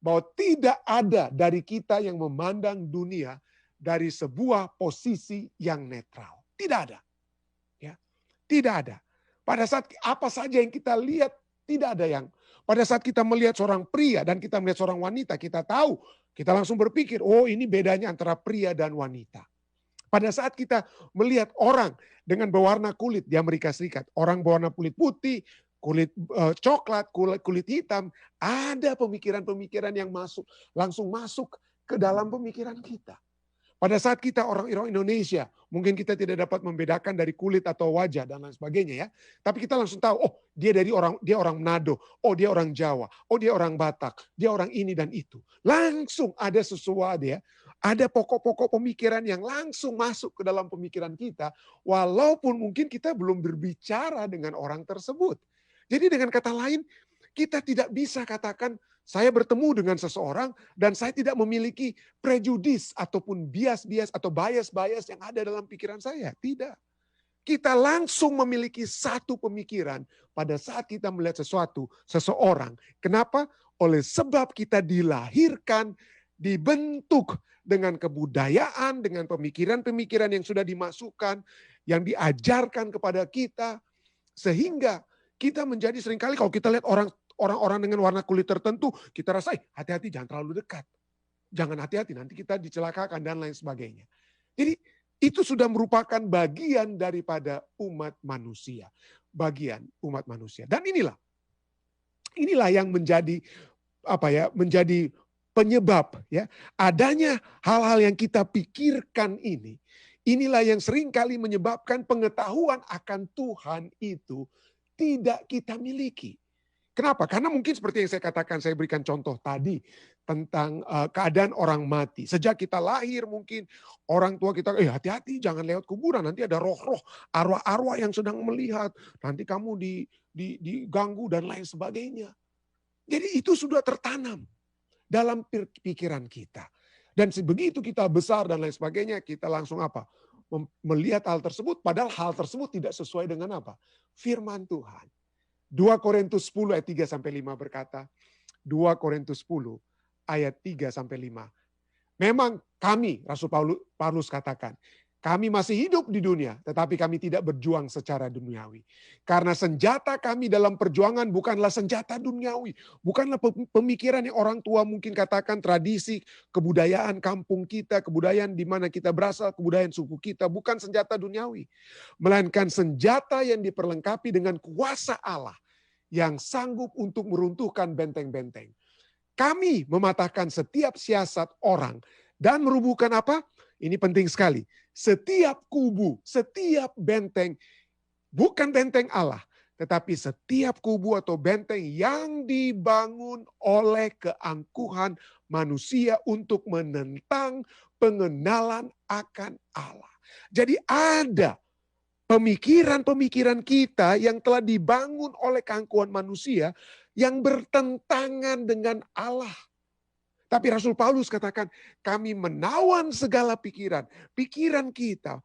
bahwa tidak ada dari kita yang memandang dunia dari sebuah posisi yang netral. Tidak ada. Ya, tidak ada. Pada saat apa saja yang kita lihat, tidak ada yang. Pada saat kita melihat seorang pria dan kita melihat seorang wanita, kita tahu, kita langsung berpikir, oh ini bedanya antara pria dan wanita. Pada saat kita melihat orang dengan berwarna kulit di Amerika Serikat, orang berwarna kulit putih, kulit coklat, kulit hitam, ada pemikiran-pemikiran yang langsung masuk ke dalam pemikiran kita. Pada saat kita orang Indonesia, mungkin kita tidak dapat membedakan dari kulit atau wajah dan lain sebagainya ya. Tapi kita langsung tahu, oh dia orang Manado, oh dia orang Jawa, oh dia orang Batak, dia orang ini dan itu. Langsung ada sesuatu ya. Ada pokok-pokok pemikiran yang langsung masuk ke dalam pemikiran kita, walaupun mungkin kita belum berbicara dengan orang tersebut. Jadi dengan kata lain, kita tidak bisa katakan saya bertemu dengan seseorang dan saya tidak memiliki prejudis ataupun bias-bias atau bias-bias yang ada dalam pikiran saya. Tidak. Kita langsung memiliki satu pemikiran pada saat kita melihat seseorang. Kenapa? Oleh sebab kita dilahirkan, dibentuk dengan kebudayaan, dengan pemikiran-pemikiran yang sudah dimasukkan, yang diajarkan kepada kita, sehingga kita menjadi seringkali kalau kita lihat orang-orang dengan warna kulit tertentu, kita rasa hati-hati jangan terlalu dekat. Jangan hati-hati nanti kita dicelakakan dan lain sebagainya. Jadi itu sudah merupakan bagian daripada umat manusia. Bagian umat manusia. Dan inilah yang menjadi menjadi penyebab ya adanya hal-hal yang kita pikirkan ini. Inilah yang seringkali menyebabkan pengetahuan akan Tuhan itu tidak kita miliki. Kenapa? Karena mungkin seperti yang saya katakan, saya berikan contoh tadi tentang keadaan orang mati. Sejak kita lahir mungkin orang tua kita, hati-hati jangan lewat kuburan, nanti ada roh-roh, arwah-arwah yang sedang melihat, nanti kamu diganggu dan lain sebagainya. Jadi itu sudah tertanam dalam pikiran kita. Dan begitu kita besar dan lain sebagainya, kita langsung melihat hal tersebut, padahal hal tersebut tidak sesuai dengan firman Tuhan. 2 Korintus 10 ayat 3-5 berkata, 2 Korintus 10 ayat 3-5. Memang kami, Rasul Paulus katakan, kami masih hidup di dunia, tetapi kami tidak berjuang secara duniawi. Karena senjata kami dalam perjuangan bukanlah senjata duniawi. Bukanlah pemikiran yang orang tua mungkin katakan tradisi, kebudayaan kampung kita, kebudayaan di mana kita berasal, kebudayaan suku kita. Bukan senjata duniawi. Melainkan senjata yang diperlengkapi dengan kuasa Allah yang sanggup untuk meruntuhkan benteng-benteng. Kami mematahkan setiap siasat orang dan merubuhkan Ini penting sekali. Setiap kubu, setiap benteng, bukan benteng Allah, tetapi setiap kubu atau benteng yang dibangun oleh keangkuhan manusia untuk menentang pengenalan akan Allah. Jadi ada pemikiran-pemikiran kita yang telah dibangun oleh keangkuhan manusia yang bertentangan dengan Allah. Tapi Rasul Paulus katakan, kami menawan segala pikiran. Pikiran kita,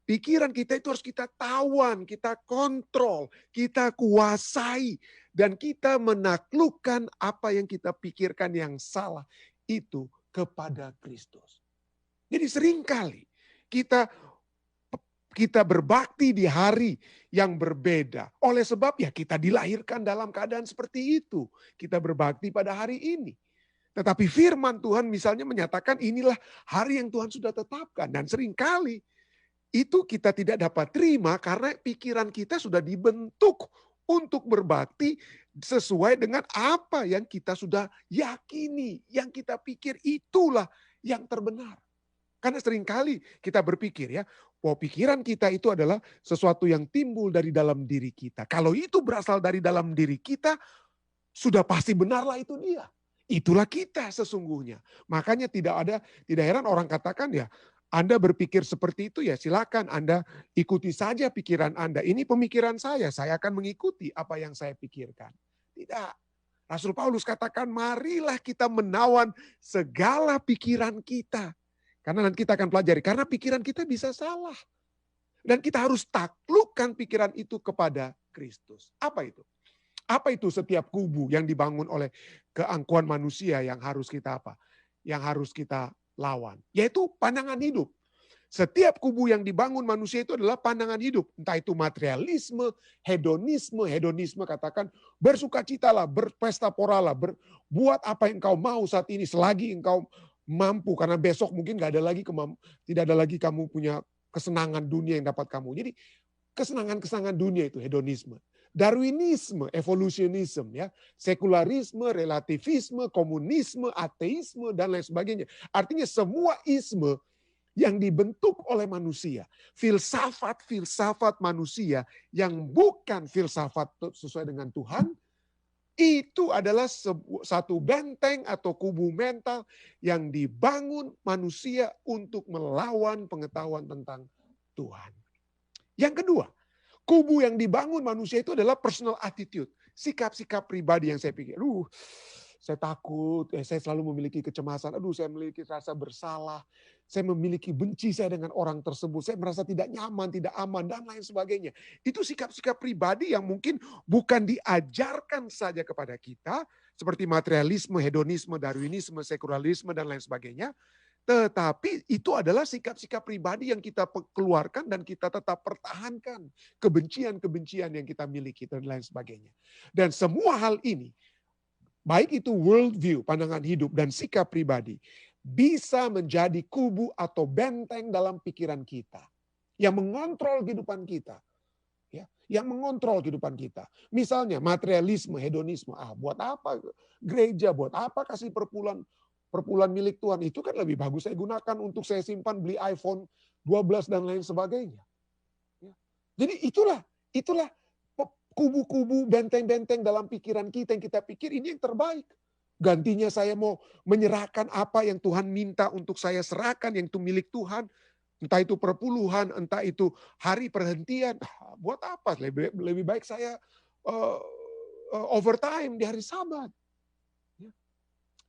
pikiran kita itu harus kita tawan, kita kontrol, kita kuasai. Dan kita menaklukkan apa yang kita pikirkan yang salah itu kepada Kristus. Jadi seringkali kita berbakti di hari yang berbeda. Oleh sebab kita dilahirkan dalam keadaan seperti itu. Kita berbakti pada hari ini. Tetapi firman Tuhan misalnya menyatakan inilah hari yang Tuhan sudah tetapkan. Dan seringkali itu kita tidak dapat terima karena pikiran kita sudah dibentuk untuk berbakti sesuai dengan apa yang kita sudah yakini. Yang kita pikir itulah yang terbenar. Karena seringkali kita berpikir bahwa pikiran kita itu adalah sesuatu yang timbul dari dalam diri kita. Kalau itu berasal dari dalam diri kita, sudah pasti benarlah itu dia. Itulah kita sesungguhnya. Makanya tidak heran orang katakan Anda berpikir seperti itu silakan Anda ikuti saja pikiran Anda. Ini pemikiran saya akan mengikuti apa yang saya pikirkan. Tidak. Rasul Paulus katakan marilah kita menawan segala pikiran kita. Karena nanti kita akan pelajari, karena pikiran kita bisa salah. Dan kita harus taklukkan pikiran itu kepada Kristus. Apa itu? Apa itu setiap kubu yang dibangun oleh keangkuhan manusia yang harus kita apa? Yang harus kita lawan. Yaitu pandangan hidup. Setiap kubu yang dibangun manusia itu adalah pandangan hidup. Entah itu materialisme, hedonisme. Hedonisme katakan bersukacitalah, berpesta poralah, buat apa yang engkau mau saat ini selagi engkau mampu. Karena besok mungkin tidak ada lagi kamu punya kesenangan dunia yang dapat kamu. Jadi kesenangan-kesenangan dunia itu hedonisme. Darwinisme, evolutionism, ya, sekularisme, relativisme, komunisme, ateisme, dan lain sebagainya. Artinya semua isme yang dibentuk oleh manusia, filsafat-filsafat manusia yang bukan filsafat sesuai dengan Tuhan, itu adalah satu benteng atau kubu mental yang dibangun manusia untuk melawan pengetahuan tentang Tuhan. Yang kedua, kubu yang dibangun manusia itu adalah personal attitude. Sikap-sikap pribadi yang saya pikir, saya takut, saya selalu memiliki kecemasan, saya memiliki rasa bersalah, saya memiliki benci saya dengan orang tersebut, saya merasa tidak nyaman, tidak aman, dan lain sebagainya. Itu sikap-sikap pribadi yang mungkin bukan diajarkan saja kepada kita, seperti materialisme, hedonisme, darwinisme, sekularisme, dan lain sebagainya. Tetapi itu adalah sikap-sikap pribadi yang kita keluarkan dan kita tetap pertahankan. Kebencian-kebencian yang kita miliki dan lain sebagainya. Dan semua hal ini, baik itu worldview, pandangan hidup, dan sikap pribadi, bisa menjadi kubu atau benteng dalam pikiran kita. Yang mengontrol kehidupan kita. Ya, yang mengontrol kehidupan kita. Misalnya materialisme, hedonisme. Buat apa gereja, buat apa kasih perpuluhan milik Tuhan. Itu kan lebih bagus saya gunakan untuk saya simpan, beli iPhone 12 dan lain sebagainya. Ya. Jadi itulah kubu-kubu, benteng-benteng dalam pikiran kita yang kita pikir ini yang terbaik. Gantinya saya mau menyerahkan apa yang Tuhan minta untuk saya serahkan, yang itu milik Tuhan. Entah itu perpuluhan, entah itu hari perhentian. Buat apa? Lebih baik saya overtime di hari Sabat.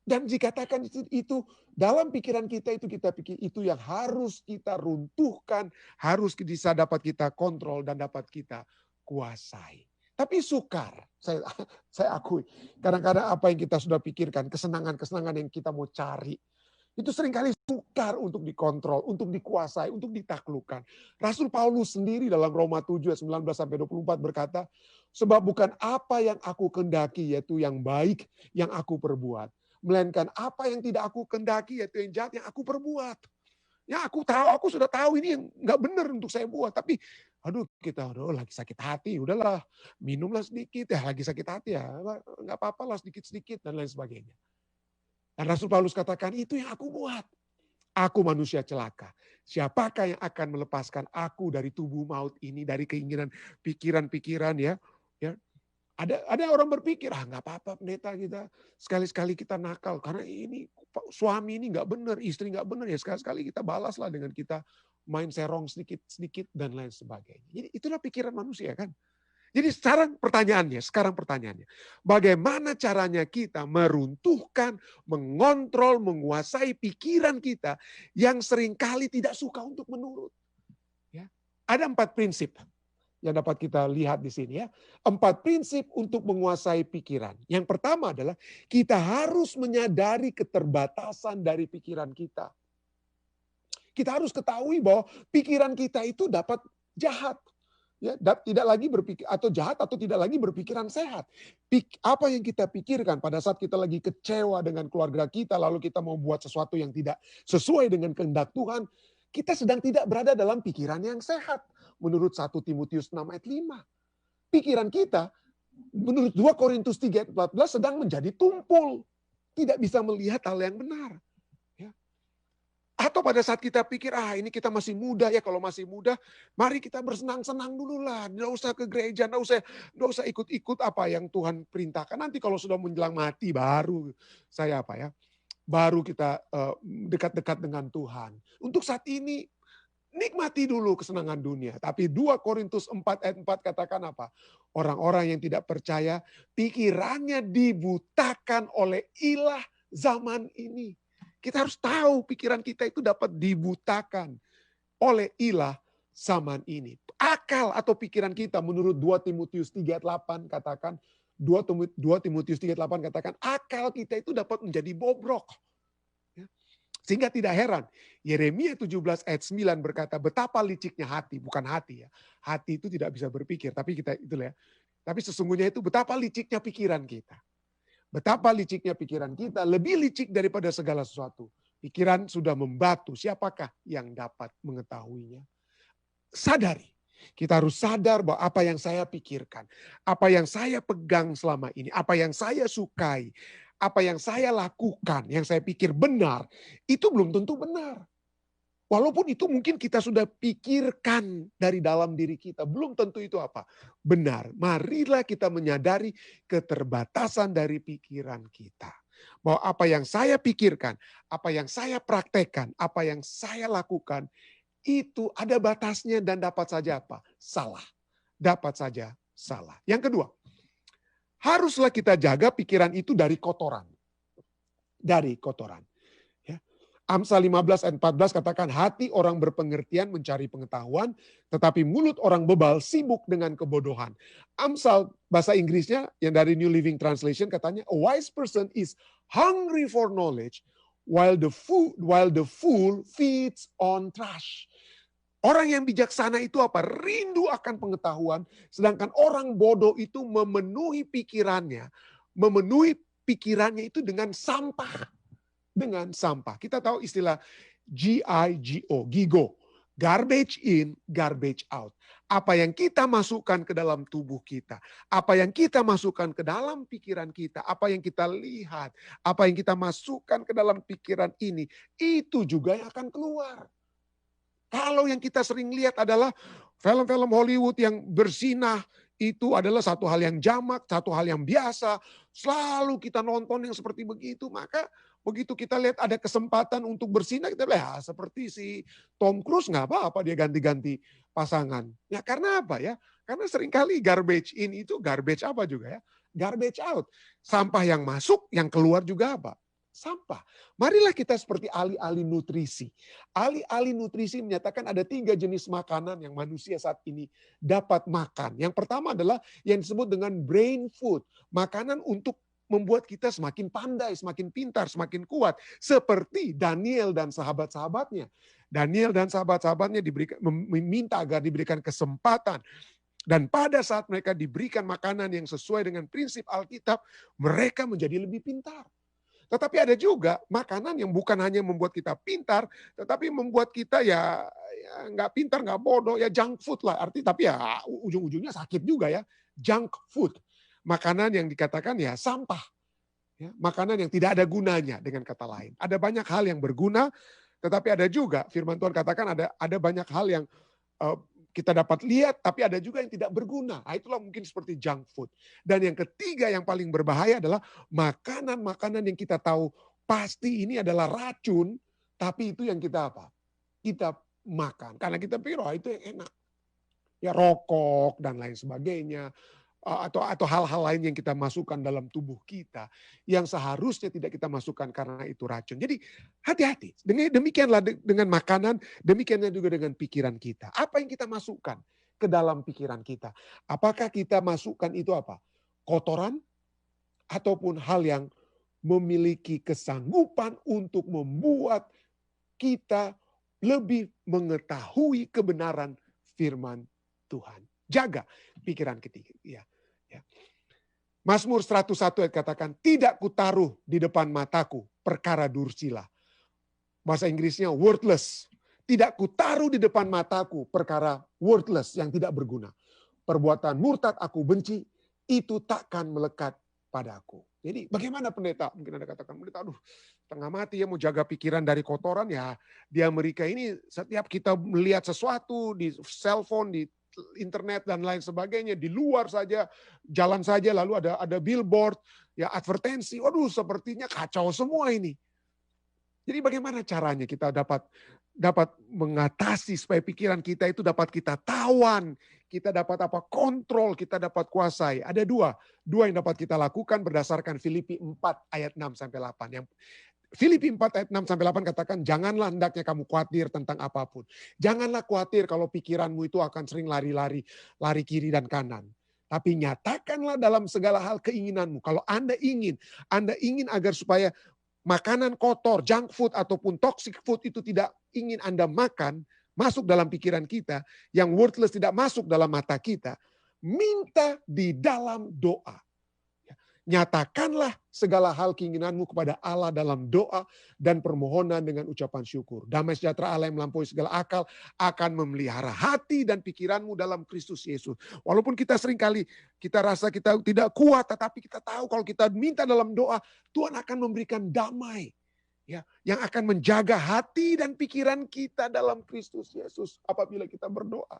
Dan dikatakan itu dalam pikiran kita kita pikir itu yang harus kita runtuhkan, harus bisa dapat kita kontrol dan dapat kita kuasai. Tapi sukar, saya akui. Kadang-kadang apa yang kita sudah pikirkan, kesenangan-kesenangan yang kita mau cari, itu seringkali sukar untuk dikontrol, untuk dikuasai, untuk ditaklukkan. Rasul Paulus sendiri dalam Roma 7, 19-24 berkata, sebab bukan apa yang aku kehendaki, yaitu yang baik yang aku perbuat. Melainkan apa yang tidak aku kehendaki, yaitu yang jahat yang aku perbuat. Ya aku sudah tahu ini yang nggak benar untuk saya buat. Tapi kita lagi sakit hati, udahlah minumlah sedikit ya, lagi sakit hati ya, nggak apa-apa lah sedikit-sedikit dan lain sebagainya. Dan Rasul Paulus katakan itu yang aku buat. Aku manusia celaka. Siapakah yang akan melepaskan aku dari tubuh maut ini, dari keinginan pikiran-pikiran ya. Ada orang berpikir, nggak apa-apa pendeta kita, sekali-sekali kita nakal. Karena ini suami ini nggak benar, istri nggak benar, ya sekali-sekali kita balaslah dengan kita main serong sedikit-sedikit dan lain sebagainya. Jadi itulah pikiran manusia kan. Jadi sekarang pertanyaannya, bagaimana caranya kita meruntuhkan, mengontrol, menguasai pikiran kita yang seringkali tidak suka untuk menurut. Ya. Ada 4 prinsip yang dapat kita lihat di sini ya. 4 prinsip untuk menguasai pikiran. Yang pertama adalah kita harus menyadari keterbatasan dari pikiran kita. Kita harus ketahui bahwa pikiran kita itu dapat jahat. Ya, tidak lagi berpikir atau jahat atau tidak lagi berpikiran sehat. Apa yang kita pikirkan pada saat kita lagi kecewa dengan keluarga kita, lalu kita mau buat sesuatu yang tidak sesuai dengan kehendak Tuhan, kita sedang tidak berada dalam pikiran yang sehat. Menurut 1 Timotius 6 ayat 5. Pikiran kita menurut 2 Korintus 3 ayat 14 sedang menjadi tumpul. Tidak bisa melihat hal yang benar. Ya. Atau pada saat kita pikir, ini kita masih muda ya, kalau masih muda, mari kita bersenang-senang dulu lah. Nggak usah ke gereja, nggak usah ikut-ikut apa yang Tuhan perintahkan. Nanti kalau sudah menjelang mati baru baru kita dekat-dekat dengan Tuhan. Untuk saat ini, nikmati dulu kesenangan dunia. Tapi 2 Korintus 4 ayat 4 katakan apa? Orang-orang yang tidak percaya, pikirannya dibutakan oleh ilah zaman ini. Kita harus tahu pikiran kita itu dapat dibutakan oleh ilah zaman ini. Akal atau pikiran kita menurut 2 Timotius 3 ayat 8 katakan, 2 Timotius 3:8 katakan akal kita itu dapat menjadi bobrok. Sehingga tidak heran, Yeremia 17 ayat 9 berkata, betapa liciknya hati, bukan hati ya. Hati itu tidak bisa berpikir, tapi kita itulah ya. Tapi sesungguhnya itu betapa liciknya pikiran kita. Betapa liciknya pikiran kita, lebih licik daripada segala sesuatu. Pikiran sudah membatu, siapakah yang dapat mengetahuinya? Sadari, kita harus sadar bahwa apa yang saya pikirkan, apa yang saya pegang selama ini, apa yang saya sukai, apa yang saya lakukan, yang saya pikir benar, itu belum tentu benar. Walaupun itu mungkin kita sudah pikirkan dari dalam diri kita, belum tentu itu apa? Benar. Marilah kita menyadari keterbatasan dari pikiran kita. Bahwa apa yang saya pikirkan, apa yang saya praktekkan, apa yang saya lakukan, itu ada batasnya dan dapat saja apa? Salah. Dapat saja salah. Yang kedua, haruslah kita jaga pikiran itu dari kotoran. Dari kotoran. Ya. Amsal 15 ayat 14 katakan, hati orang berpengertian mencari pengetahuan, tetapi mulut orang bebal sibuk dengan kebodohan. Amsal bahasa Inggrisnya yang dari New Living Translation katanya, a wise person is hungry for knowledge, while the fool feeds on trash. Orang yang bijaksana itu apa? Rindu akan pengetahuan, sedangkan orang bodoh itu memenuhi pikirannya itu dengan sampah. Dengan sampah. Kita tahu istilah GIGO, garbage in, garbage out. Apa yang kita masukkan ke dalam tubuh kita, apa yang kita masukkan ke dalam pikiran kita, apa yang kita lihat, apa yang kita masukkan ke dalam pikiran ini, itu juga yang akan keluar. Kalau yang kita sering lihat adalah film-film Hollywood yang berzinah, itu adalah satu hal yang jamak, satu hal yang biasa. Selalu kita nonton yang seperti begitu. Maka begitu kita lihat ada kesempatan untuk berzinah, kita lihat seperti si Tom Cruise nggak apa-apa dia ganti-ganti pasangan. Ya karena apa ya? Karena seringkali garbage in itu garbage apa juga ya? Garbage out. Sampah yang masuk, yang keluar juga apa? Sampah. Marilah kita seperti ahli-ahli nutrisi. Ahli-ahli nutrisi menyatakan ada 3 jenis makanan yang manusia saat ini dapat makan. Yang pertama adalah yang disebut dengan brain food. Makanan untuk membuat kita semakin pandai, semakin pintar, semakin kuat. Seperti Daniel dan sahabat-sahabatnya. Daniel dan sahabat-sahabatnya meminta agar diberikan kesempatan. Dan pada saat mereka diberikan makanan yang sesuai dengan prinsip Alkitab, mereka menjadi lebih pintar. Tetapi ada juga makanan yang bukan hanya membuat kita pintar, tetapi membuat kita ya nggak pintar, nggak bodoh, ya junk food lah. Tapi ya ujung-ujungnya sakit juga ya, junk food. Makanan yang dikatakan ya sampah. Ya, makanan yang tidak ada gunanya dengan kata lain. Ada banyak hal yang berguna, tetapi ada juga firman Tuhan katakan ada banyak hal yang kita dapat lihat, tapi ada juga yang tidak berguna. Nah, itulah mungkin seperti junk food. Dan yang ketiga yang paling berbahaya adalah makanan-makanan yang kita tahu pasti ini adalah racun, tapi itu yang kita apa? Kita makan. Karena kita pikir, oh itu yang enak. Ya rokok dan lain sebagainya. Atau hal-hal lain yang kita masukkan dalam tubuh kita. Yang seharusnya tidak kita masukkan karena itu racun. Jadi hati-hati. Demikianlah dengan makanan, demikianlah juga dengan pikiran kita. Apa yang kita masukkan ke dalam pikiran kita? Apakah kita masukkan itu apa? Kotoran? Ataupun hal yang memiliki kesanggupan untuk membuat kita lebih mengetahui kebenaran firman Tuhan. Jaga pikiran ketiga. Ya. Mazmur 101 ayat katakan, tidak kutaruh di depan mataku perkara dursila. Bahasa Inggrisnya worthless. Tidak kutaruh di depan mataku perkara worthless yang tidak berguna. Perbuatan murtad aku benci, itu takkan melekat padaku. Jadi bagaimana pendeta? Mungkin Anda katakan, pendeta aduh tengah mati ya mau jaga pikiran dari kotoran ya. Di Amerika ini setiap kita melihat sesuatu di cellphone, di internet dan lain sebagainya, di luar saja, jalan saja lalu ada billboard, ya advertensi, waduh sepertinya kacau semua ini. Jadi bagaimana caranya kita dapat mengatasi supaya pikiran kita itu dapat kita tawan, kita dapat kontrol, kita dapat kuasai. Ada dua yang dapat kita lakukan berdasarkan Filipi 4 ayat 6-8. Yang Filipi 4 ayat 6-8 katakan, janganlah hendaknya kamu khawatir tentang apapun. Janganlah khawatir kalau pikiranmu itu akan sering lari kiri dan kanan. Tapi nyatakanlah dalam segala hal keinginanmu. Kalau Anda ingin agar supaya makanan kotor, junk food ataupun toxic food itu tidak ingin Anda makan, masuk dalam pikiran kita, yang worthless tidak masuk dalam mata kita, minta di dalam doa. Nyatakanlah segala hal keinginanmu kepada Allah dalam doa dan permohonan dengan ucapan syukur. Damai sejahtera Allah yang melampaui segala akal akan memelihara hati dan pikiranmu dalam Kristus Yesus. Walaupun kita seringkali kita rasa kita tidak kuat, tetapi kita tahu kalau kita minta dalam doa, Tuhan akan memberikan damai. Ya, yang akan menjaga hati dan pikiran kita dalam Kristus Yesus apabila kita berdoa.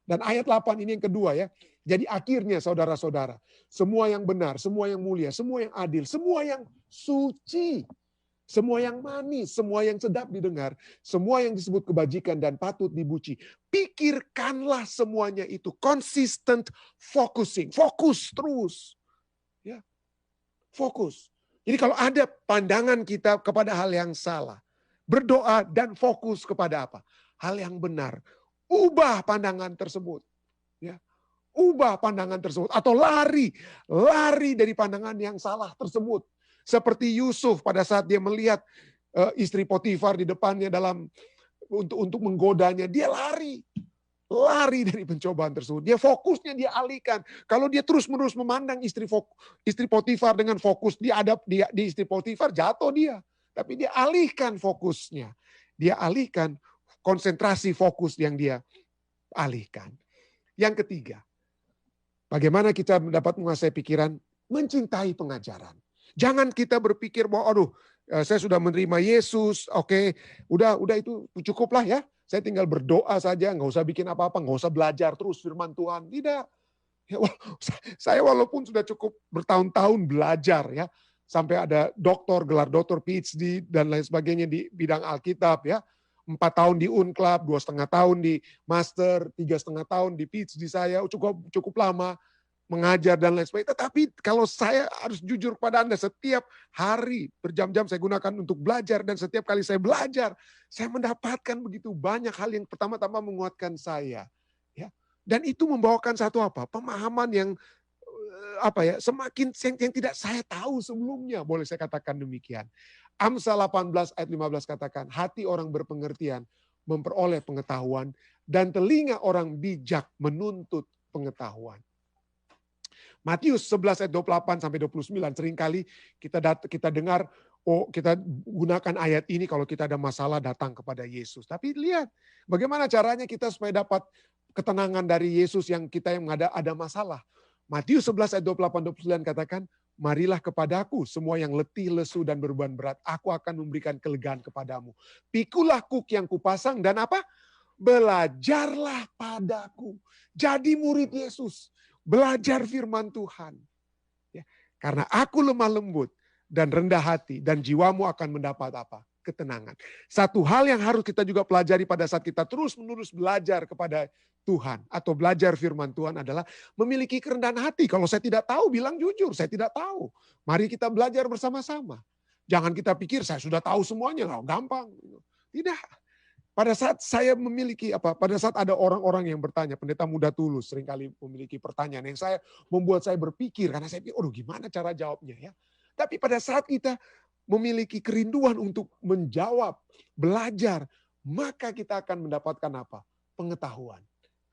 Dan ayat 8 ini yang kedua ya. Jadi akhirnya saudara-saudara, semua yang benar, semua yang mulia, semua yang adil, semua yang suci, semua yang manis, semua yang sedap didengar, semua yang disebut kebajikan dan patut dipuji. Pikirkanlah semuanya itu. Consistent focusing. Fokus terus. Ya, fokus. Jadi kalau ada pandangan kita kepada hal yang salah, berdoa dan fokus kepada apa? Hal yang benar. Ubah pandangan tersebut. Ya. Ubah pandangan tersebut. Atau lari dari pandangan yang salah tersebut. Seperti Yusuf pada saat dia melihat istri Potifar di depannya untuk menggodanya. Dia lari dari pencobaan tersebut. Dia fokusnya dia alihkan. Kalau dia terus-menerus memandang istri Potifar dengan fokus di istri Potifar, jatuh dia. Tapi dia alihkan fokusnya. Dia alihkan konsentrasi fokus yang dia alihkan. Yang ketiga, bagaimana kita dapat menguasai pikiran? Mencintai pengajaran. Jangan kita berpikir bahwa saya sudah menerima Yesus, oke, udah itu cukuplah ya. Saya tinggal berdoa saja, nggak usah bikin apa-apa, nggak usah belajar terus firman Tuhan. Tidak. Ya, saya walaupun sudah cukup bertahun-tahun belajar ya, sampai ada gelar doktor PhD dan lain sebagainya di bidang Alkitab ya. 4 tahun di Unclub, 2,5 tahun di Master, 3,5 tahun di PhD saya, cukup lama mengajar dan lain sebagainya. Tetapi kalau saya harus jujur kepada Anda, setiap hari berjam-jam saya gunakan untuk belajar dan setiap kali saya belajar, saya mendapatkan begitu banyak hal yang pertama-tama menguatkan saya. Ya. Dan itu membawakan satu apa? Pemahaman yang semakin yang tidak saya tahu sebelumnya, boleh saya katakan demikian. Amsal 18 ayat 15 katakan, hati orang berpengertian memperoleh pengetahuan dan telinga orang bijak menuntut pengetahuan. Matius 11 ayat 28 sampai 29 seringkali kita dengar, kita gunakan ayat ini kalau kita ada masalah datang kepada Yesus. Tapi lihat bagaimana caranya kita supaya dapat ketenangan dari Yesus yang ada masalah. Matius 11 ayat 28-29 katakan, marilah kepadaku semua yang letih, lesu, dan beban berat. Aku akan memberikan kelegaan kepadamu. Pikulah kuk yang kupasang dan apa? Belajarlah padaku. Jadi murid Yesus. Belajar firman Tuhan. Ya, karena aku lemah lembut dan rendah hati dan jiwamu akan mendapat apa? Ketenangan. Satu hal yang harus kita juga pelajari pada saat kita terus-menerus belajar kepada Tuhan atau belajar firman Tuhan adalah memiliki kerendahan hati. Kalau saya tidak tahu, bilang jujur, saya tidak tahu. Mari kita belajar bersama-sama. Jangan kita pikir saya sudah tahu semuanya, gampang. Tidak. Pada saat saya pada saat ada orang-orang yang bertanya, pendeta muda tulus seringkali memiliki pertanyaan yang membuat saya berpikir, karena saya pikir, gimana cara jawabnya ya. Tapi pada saat kita memiliki kerinduan untuk menjawab, belajar, maka kita akan mendapatkan apa? Pengetahuan.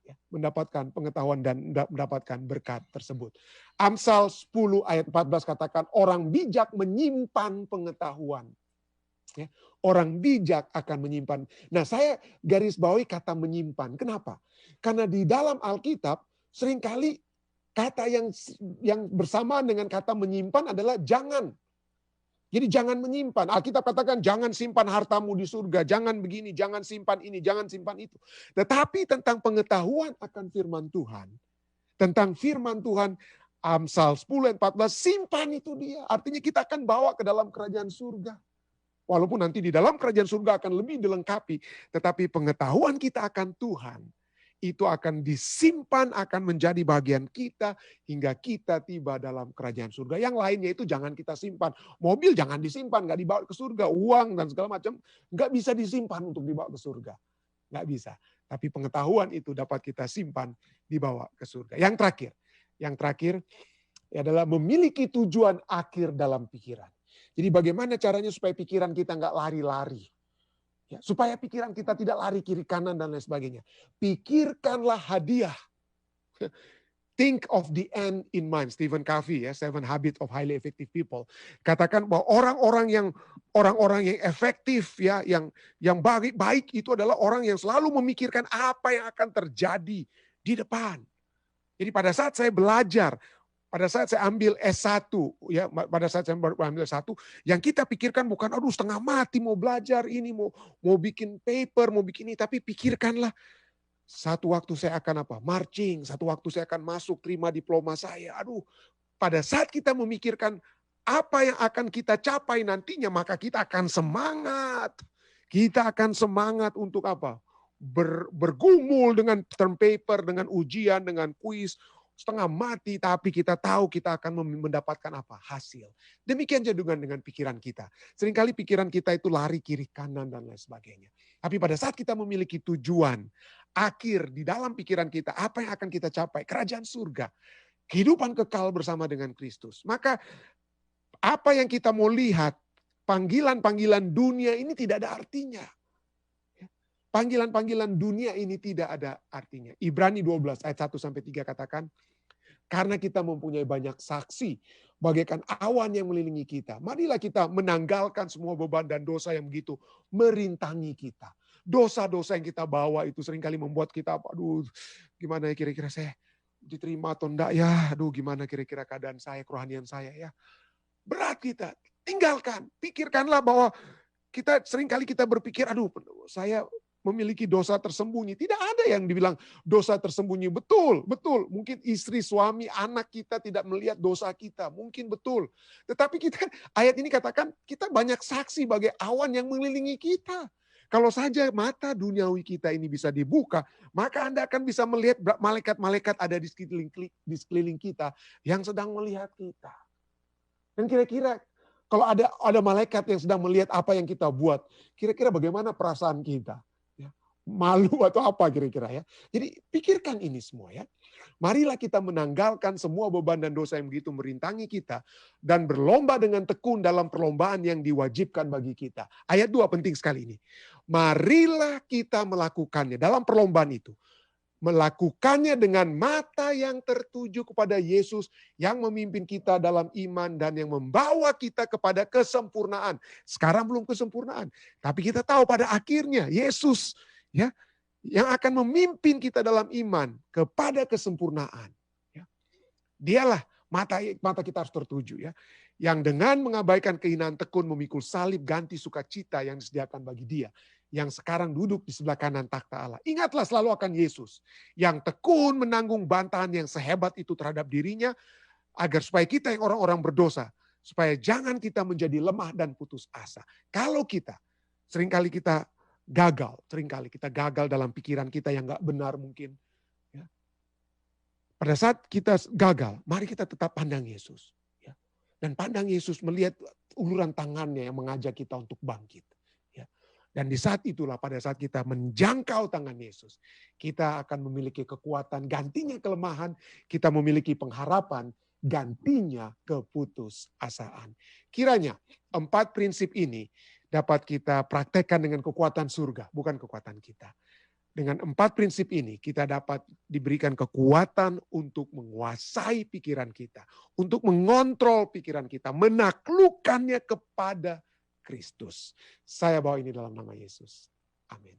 Ya, mendapatkan pengetahuan dan mendapatkan berkat tersebut. Amsal 10 ayat 14 katakan, orang bijak menyimpan pengetahuan. Ya, orang bijak akan menyimpan. Nah, saya garis bawahi kata menyimpan. Kenapa? Karena di dalam Alkitab seringkali kata yang bersamaan dengan kata menyimpan adalah jangan. Jadi jangan menyimpan. Alkitab katakan jangan simpan hartamu di surga, jangan begini, jangan simpan ini, jangan simpan itu. Tetapi tentang pengetahuan akan firman Tuhan, tentang firman Tuhan, Amsal 10 ayat 14, simpan itu dia. Artinya kita akan bawa ke dalam kerajaan surga. Walaupun nanti di dalam kerajaan surga akan lebih dilengkapi, tetapi pengetahuan kita akan Tuhan, itu akan disimpan, akan menjadi bagian kita hingga kita tiba dalam kerajaan surga. Yang lainnya itu jangan kita simpan. Mobil jangan disimpan, nggak dibawa ke surga. Uang dan segala macam nggak bisa disimpan untuk dibawa ke surga. Nggak bisa. Tapi pengetahuan itu dapat kita simpan, dibawa ke surga. Yang terakhir, Yang terakhir adalah memiliki tujuan akhir dalam pikiran. Jadi bagaimana caranya supaya pikiran kita nggak lari-lari. Ya, supaya pikiran kita tidak lari kiri kanan dan lain sebagainya. Pikirkanlah hadiah. Think of the end in mind. Stephen Covey ya, 7 Habits of Highly Effective People. Katakan bahwa orang-orang yang efektif ya, yang baik itu adalah orang yang selalu memikirkan apa yang akan terjadi di depan. Jadi pada saat saya belajar, pada saat saya ambil S1, ya, pada saat saya ambil S1, yang kita pikirkan bukan aduh setengah mati mau belajar ini, mau bikin paper, mau bikin ini, tapi pikirkanlah satu waktu saya akan apa? Marching, satu waktu saya akan masuk terima diploma saya. Aduh, pada saat kita memikirkan apa yang akan kita capai nantinya, maka kita akan semangat. Kita akan semangat untuk apa? Bergumul dengan term paper, dengan ujian, dengan kuis, setengah mati, tapi kita tahu kita akan mendapatkan apa? Hasil. Demikian juga dengan pikiran kita. Seringkali pikiran kita itu lari kiri kanan dan lain sebagainya. Tapi pada saat kita memiliki tujuan akhir di dalam pikiran kita, apa yang akan kita capai? Kerajaan surga. Kehidupan kekal bersama dengan Kristus. Maka apa yang kita mau lihat, panggilan-panggilan dunia ini tidak ada artinya. Panggilan-panggilan dunia ini tidak ada artinya. Ibrani 12 ayat 1-3 katakan, karena kita mempunyai banyak saksi, bagaikan awan yang melindungi kita. Marilah kita menanggalkan semua beban dan dosa yang begitu merintangi kita. Dosa-dosa yang kita bawa itu seringkali membuat kita, aduh gimana ya kira-kira saya diterima atau enggak ya, aduh gimana kira-kira keadaan saya, kerohanian saya ya. Berat kita, tinggalkan, pikirkanlah bahwa kita seringkali kita berpikir, aduh saya memiliki dosa tersembunyi. Tidak ada yang dibilang dosa tersembunyi. Betul, betul. Mungkin istri, suami, anak kita tidak melihat dosa kita. Mungkin betul. Tetapi kita, ayat ini katakan, kita banyak saksi bagai awan yang mengelilingi kita. Kalau saja mata duniawi kita ini bisa dibuka, maka Anda akan bisa melihat malaikat-malaikat ada di sekeliling kita yang sedang melihat kita. Dan kira-kira kalau ada malaikat yang sedang melihat apa yang kita buat, kira-kira bagaimana perasaan kita? Malu atau apa kira-kira ya. Jadi pikirkan ini semua ya. Marilah kita menanggalkan semua beban dan dosa yang begitu merintangi kita dan berlomba dengan tekun dalam perlombaan yang diwajibkan bagi kita. Ayat 2 penting sekali ini. Marilah kita melakukannya dalam perlombaan itu. Melakukannya dengan mata yang tertuju kepada Yesus yang memimpin kita dalam iman dan yang membawa kita kepada kesempurnaan. Sekarang belum kesempurnaan, tapi kita tahu pada akhirnya Yesus ya, yang akan memimpin kita dalam iman kepada kesempurnaan. Ya. Dialah mata kita harus tertuju ya. Yang dengan mengabaikan kehinaan tekun memikul salib ganti sukacita yang disediakan bagi dia. Yang sekarang duduk di sebelah kanan takhta Allah. Ingatlah selalu akan Yesus. Yang tekun menanggung bantahan yang sehebat itu terhadap dirinya. Agar supaya kita yang orang-orang berdosa. Supaya jangan kita menjadi lemah dan putus asa. Kalau kita, seringkali kita gagal. Seringkali kita gagal dalam pikiran kita yang gak benar mungkin. Ya. Pada saat kita gagal, mari kita tetap pandang Yesus. Ya. Dan pandang Yesus melihat uluran tangannya yang mengajak kita untuk bangkit. Ya. Dan di saat itulah pada saat kita menjangkau tangan Yesus, kita akan memiliki kekuatan, gantinya kelemahan, kita memiliki pengharapan, gantinya keputusasaan. Kiranya 4 prinsip ini dapat kita praktekkan dengan kekuatan surga, bukan kekuatan kita. Dengan 4 prinsip ini, kita dapat diberikan kekuatan untuk menguasai pikiran kita, untuk mengontrol pikiran kita, menaklukkannya kepada Kristus. Saya bawa ini dalam nama Yesus. Amin.